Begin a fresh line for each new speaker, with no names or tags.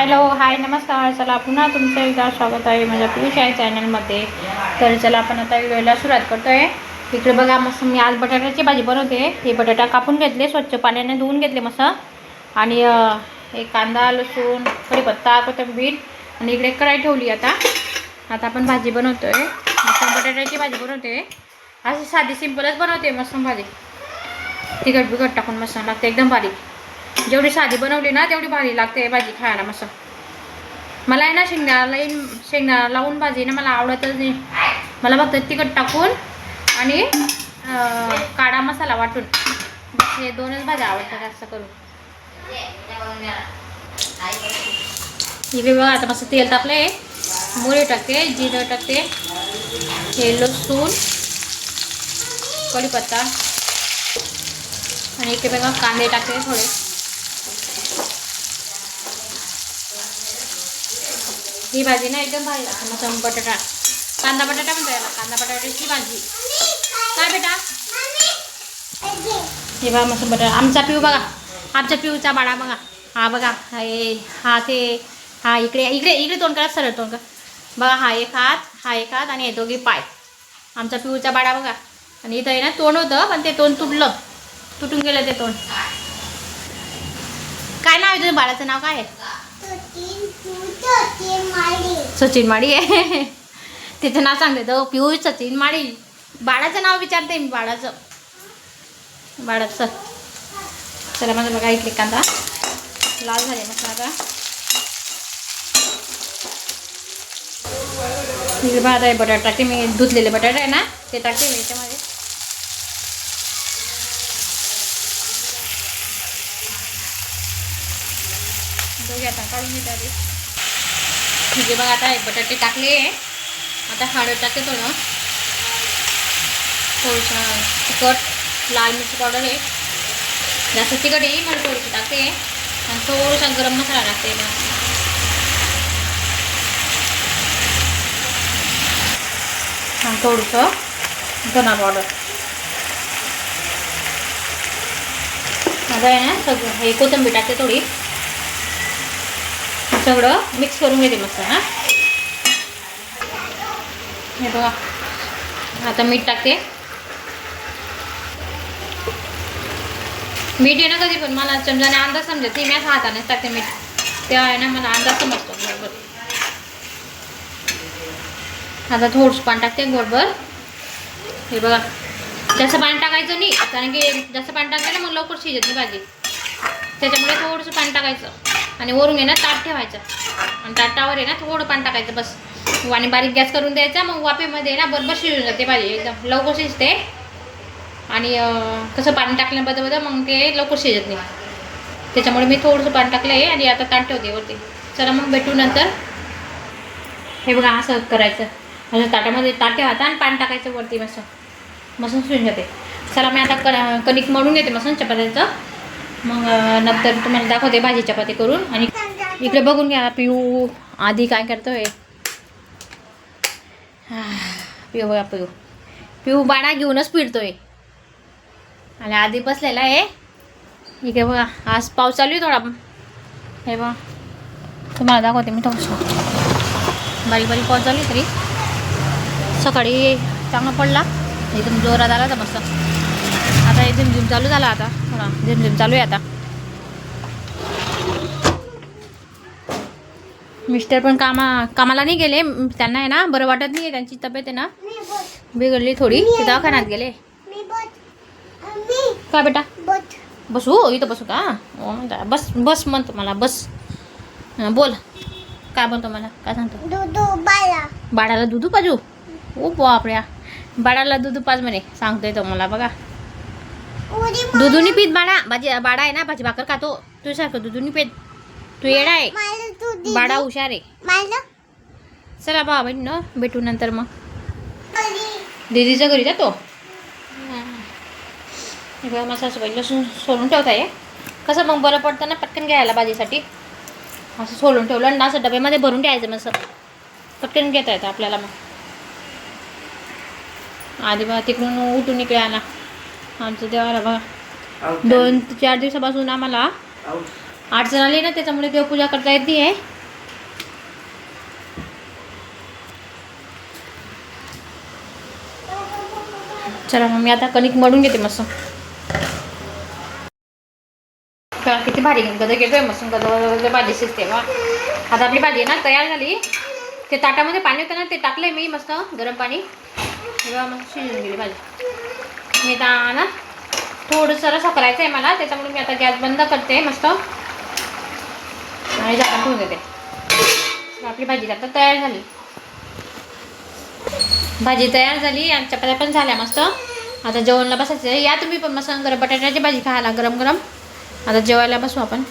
Hello hi नमस्कार. चला पुन्हा तुमचं एकदा स्वागत आहे माझ्या पियुष आहे चॅनलमध्ये. तर चला आपण आता व्हिडिओला सुरुवात करतो आहे. इकडे बघा मस्त मी आज बटाट्याची भाजी बनवते. हे बटाटा कापून घेतले, स्वच्छ पाण्याने धुवून घेतले मस्त. आणि एक कांदा, लसूण, कढीपत्ता, कोथिंबीर आणि इकडे कढई ठेवली. आता आपण भाजी बनवतो आहे. मस्त बटाट्याची भाजी बनवते. अशी साधी सिंपलच बनवते मस्त भाजी. तिखट बिखट टाकून मस्त लागते एकदम भारी. जेवढी साधी बनवली ना तेवढी भारी लागते भाजी खायला मस्त. मला आहे ना शेंगदाणा लावून भाजी ना मला आवडतच नाही. मला फक्त तिखट टाकून आणि काळा मसाला वाटून हे दोनच भाज्या आवडतात जास्त करून. इकडे बघा आता मस्त तेल टाकले, मोहरी टाकते, जिरं टाकते, हे लसूण, कढीपत्ता आणि इकडे बघा कांदे टाकते थोडे. ही भाजी ना एकदम भारी लागते मस्त. बटाटा कांदा बटाटा म्हणता याला, कांदा बटाट्याची भाजी. काय बेटा हे बघा मस्त बटाटा. आमचा पिऊ बघा, आमच्या पिऊचा बाळा बघा. हा बघा हा ते हा इकडे इकडे इकडे तोंड करा, सरळ तोंड करा बघा. हा एक हात आणि हे दोघी पाय. आमचा पिऊचा बाळा बघा. आणि इथं आहे ना तोंड होतं पण ते तोंड तुटून गेलं ते तोंड. काय नाव आहे तुझ्या बाळाचं? नाव काय आहे? सचिन माळी आहे. तिचं नाव सांगते तो पिऊ सचिन माळी. बाळाचं नाव विचारते मी, बाळाचं. चला माझं बघा इकडे कांदा लाल झाले मस्त. आता इकडे भात आहे, बटाटा टाकते मी. धुतलेले बटाटे आहे ना ते टाकते मी याच्यामध्ये. दोघे आता काढून घेते आधी. म्हणजे बघा आता बटाटे टाकले. आता हळद टाकते थोडंसं तिखट, लाल मिरची पावडर आहे. जास्त तिखट आहे मला थोडीशी टाकते. आणि थोडासा गरम मसाला टाकते. आणि थोडंसं धना पावडर. आता आहे ना सगळं हे कोथिंबीर टाकते थोडी. सगळं मिक्स करून घेते मस्त. हां हे बघा आता मीठ टाकते. मीठ आहे ना कधी पण मला चमच्याने अंदाज समजत नाही. मी हातानेच टाकते मीठ. तेव्हा आहे ना मला अंदाज समजतो बरोबर. आता थोडंसं पाणी टाकते गोडभर. हे बघा जास्त पाणी टाकायचं नाही कारण की जास्त पाणी टाकलं ना मग लवकर शिजत नाही भाजी. त्याच्यामुळे थोडंसं पाणी टाकायचं आणि वरून आहे ना ताट ठेवायचं. आणि ताटावर आहे ना थोडं पाणी टाकायचं बस. आणि बारीक गॅस करून द्यायचा. मग वाफेमध्ये ना बरोबर शिजून जाते भाजी. एकदम लवकर शिजते. आणि कसं पाणी टाकल्याबद्दल मग ते लवकर शिजत नाही. त्याच्यामुळे मी थोडंसं पाणी टाकलं आहे आणि आता ताट ठेवते वरती. चला मग भेटू नंतर. हे बघा असं करायचं. असं ताटामध्ये ताट ठेवायचं आणि पाणी टाकायचं वरती मस्त शिजून जाते. चला मी आता कणिक मळून घेते मस्त चपात्याचं. मग नंतर तुम्हाला दाखवते भाजी चपाती करून. आणि इकडे बघून घ्या पिऊ आधी काय करतोय. पिऊ बघा पिऊ बाळा घेऊनच फिरतोय. आणि आधी बसलेला आहे. इकडे बघा आज पाऊस चालू आहे थोडा. हे बघा तुम्हाला दाखवते मी थोडंसं. बारीक पाऊस चालू आहे तरी. सकाळी चांगला पडला एकदम जोरात आला तर मस्त. आता हे झिमझिम चालू झाला. आता थोडा झिमझिम चालू आहे आता. मिस्टर पण कामाला नाही गेले. त्यांना आहे ना बरं वाटत नाही आहे. त्यांची तब्येत आहे ना बिघडली थोडी. ते दवाखान्यात गेले. काय बेटा बसू इथं बसू का? बस म्हणतो मला बस. बोल काय बोलतो मला काय सांगतो? बाळाला दूध पाजू. ओ बापऱ्या बाळाला दूध पाज म्हणे सांगतोय तो मला बघा. दुधुनी पीत बाळा आहे ना भाजी भाकर खातो. तुझ्यासारखं दुधुनी पीत. तू येडा आहे. बाळा हुशार आहे. चला भावा बहीण भेटू नंतर. मग दीदीच्या घरी जातो. हे बघा मग सासूबाई लसूण सोलून ठेवत आहे. कसं मग बरं पडतं ना पटकन घ्यायला भाजीसाठी. असं सोलून ठेवलं आणि असं डब्यामध्ये भरून ठेवायचं मस्त. पटकन घेता येतं आपल्याला. मग आधी बघा तिकडून उठून इकडे आला आमचं देवाला बघा. 2-4 दिवसापासून आम्हाला अडचण आली ना त्याच्यामुळे देवपूजा करता येत नाही आहे. चला मग मी आता कणिक मळून घेते मस्त. किती भारी गदगद घेतोय मस्त, गदगद भाजी शिजते बा. आता आपली भाजी ना तयार झाली. ते ताटामध्ये पाणी होतं ना ते टाकलंय मी मस्त गरम पाणी. तेव्हा मग शिजून गेली भाजी. मी आता ना थोडंसं रस्सा करायचं आहे मला, त्याच्यामुळे मी आता गॅस बंद करते मस्त आणि झाकण ठेवून देते. आपली भाजी आता तयार झाली. भाजी तयार झाली आणि चपात्या पण झाल्या मस्त. आता जेवणला बसायचं. या तुम्ही पण मस्त गरम बटाट्याची भाजी खायला गरम गरम. आता जेवायला बसू आपण.